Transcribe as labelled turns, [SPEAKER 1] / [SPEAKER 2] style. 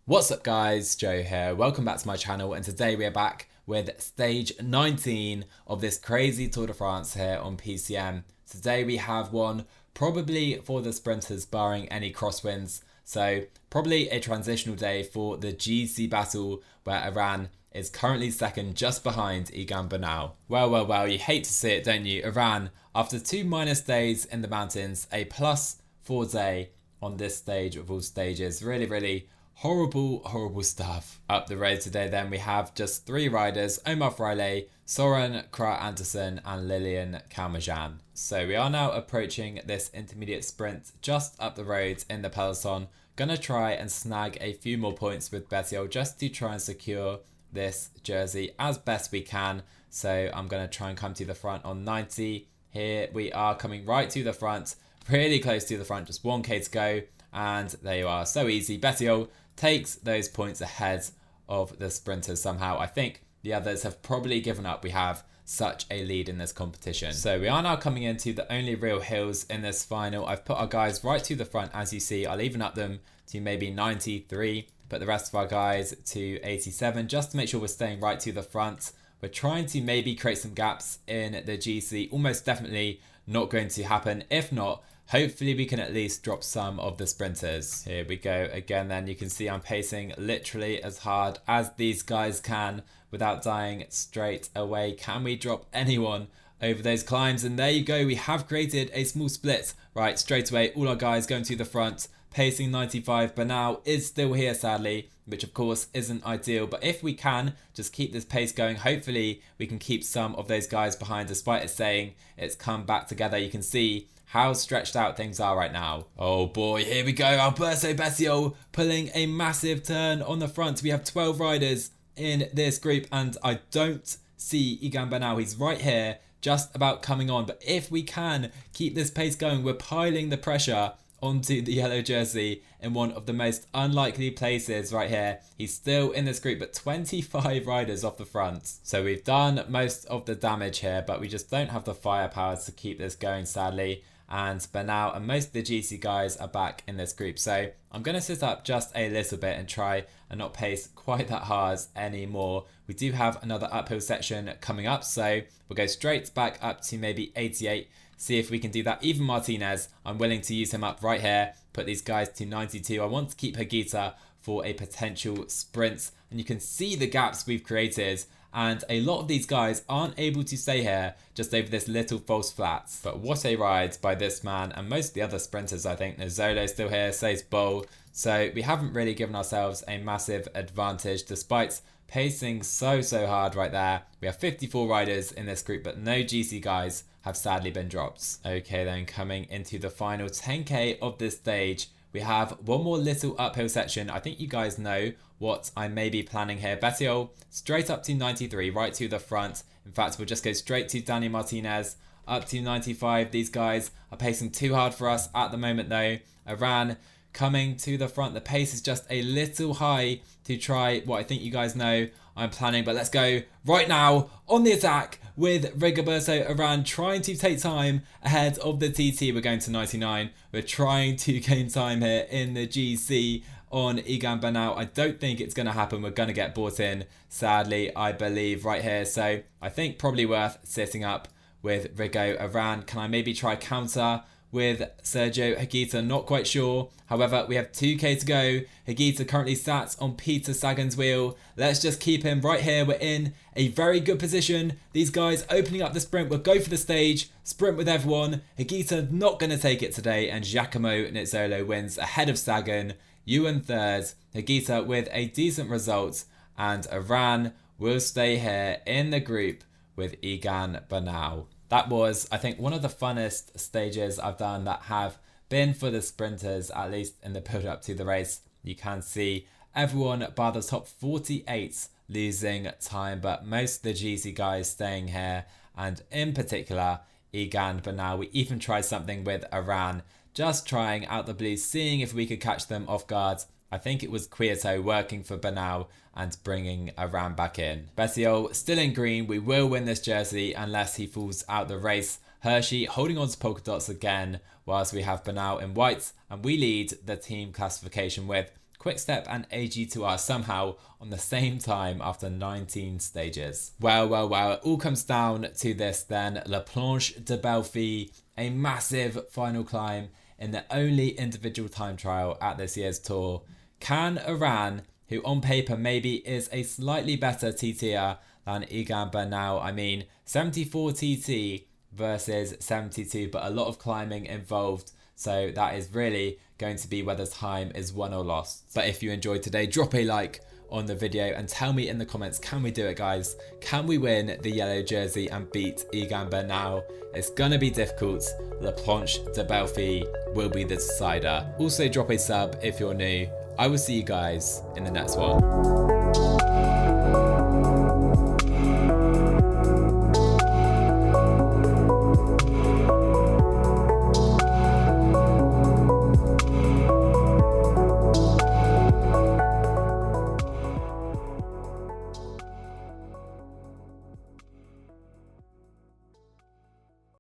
[SPEAKER 1] What's up guys, Joe here, welcome back to my channel, and today we are back with stage 19 of this crazy Tour de France here on PCM. Today we have one probably for the sprinters barring any crosswinds, so probably a transitional day for the GC battle where Iran is currently second just behind Egan Bernal. Well, you hate to see it, don't you? Iran, after two minus days in the mountains, a +4 day on this stage of all stages. Really horrible stuff. Up the road today then we have just three riders: Omar Fraile, Soren Krah Andersen and Lilian Kalmajan. So we are now approaching this intermediate sprint just up the road in the peloton. Gonna try and snag a few more points with Bettiol just to try and secure this jersey as best we can. So I'm gonna try and come to the front on 90. Here we are coming right to the front, really close to the front, just 1k to go, and there you are, so easy. Bettiol takes those points ahead of the sprinters somehow. I think the others have probably given up. We have such a lead in this competition. So we are now coming into the only real hills in this final. I've put our guys right to the front, as you see. I'll even up them to maybe 93, put the rest of our guys to 87, just to make sure we're staying right to the front. We're trying to maybe create some gaps in the GC. Almost definitely not going to happen. If not, hopefully we can at least drop some of the sprinters. Here we go again then. You can see I'm pacing literally as hard as these guys can without dying straight away. Can we drop anyone over those climbs? And there you go. We have created a small split. Right, straight away, all our guys going to the front, pacing 95. Bernal is still here, sadly, which of course isn't ideal. But if we can just keep this pace going, hopefully we can keep some of those guys behind, despite it saying it's come back together. You can see how stretched out things are right now. Oh boy, here we go. Alberto Bettiol pulling a massive turn on the front. We have 12 riders in this group, and I don't see Egan Bernal. He's right here, just about coming on. But if we can keep this pace going, we're piling the pressure onto the yellow jersey in one of the most unlikely places right here. He's still in this group, but 25 riders off the front. So we've done most of the damage here, but we just don't have the firepower to keep this going, sadly. And Bernal and most of the GC guys are back in this group. So I'm going to sit up just a little bit and try and not pace quite that hard anymore. We do have another uphill section coming up, so we'll go straight back up to maybe 88. See if we can do that. Even Martinez, I'm willing to use him up right here. Put these guys to 92. I want to keep Higuita for a potential sprint. And you can see the gaps we've created. And a lot of these guys aren't able to stay here just over this little false flat. But what a ride by this man and most of the other sprinters, I think. Nozzolo's still here, says Bull. So we haven't really given ourselves a massive advantage despite pacing so hard right there. We have 54 riders in this group, but no GC guys have sadly been dropped. Okay then, coming into the final 10k of this stage, we have one more little uphill section. I think you guys know what I may be planning here. Bettiol straight up to 93, right to the front. In fact, we'll just go straight to Danny Martinez, up to 95. These guys are pacing too hard for us at the moment though. Iran coming to the front. The pace is just a little high to try what I think you guys know I'm planning, but let's go right now on the attack with Rigoberto Iran trying to take time ahead of the TT. We're going to 99. We're trying to gain time here in the GC on Egan Bernal. I don't think it's going to happen. We're going to get bought in, sadly, I believe, right here. So I think probably worth sitting up with Rigo Iran. Can I maybe try counter with Sergio Higuita? Not quite sure. However, we have 2k to go. Higuita currently sat on Peter Sagan's wheel. Let's just keep him right here. We're in a very good position. These guys opening up the sprint. We'll go for the stage, sprint with everyone. Higuita not going to take it today, and Giacomo Nizzolo wins ahead of Sagan. Ewan third. Higuita with a decent result, and Iran will stay here in the group with Egan Bernal. That was, I think, one of the funnest stages I've done that have been for the sprinters, at least in the build up to the race. You can see everyone by the top 48 losing time, but most of the GC guys staying here, and in particular Egan Bernal. We even tried something with Iran, just trying out the blue, seeing if we could catch them off guard. I think it was Quieto working for Bernal and bringing Iran back in. Bettiol still in green. We will win this jersey unless he falls out the race. Hershey holding on to polka dots again, whilst we have Bernal in white, and we lead the team classification with Quickstep and AG2R somehow on the same time after 19 stages. Well, it all comes down to this then. La Planche de Belfi, a massive final climb in the only individual time trial at this year's tour. Can Iran, who on paper maybe is a slightly better TTer than Egan Bernal, I mean 74 TT versus 72, but a lot of climbing involved, so that is really going to be whether time is won or lost. But if you enjoyed today, drop a like on the video and tell me in the comments, can we do it, guys? Can we win the yellow jersey and beat Egan Bernal? It's gonna be difficult. La Planche de Belfi will be the decider. Also drop a sub if you're new. I will see you guys in the next one.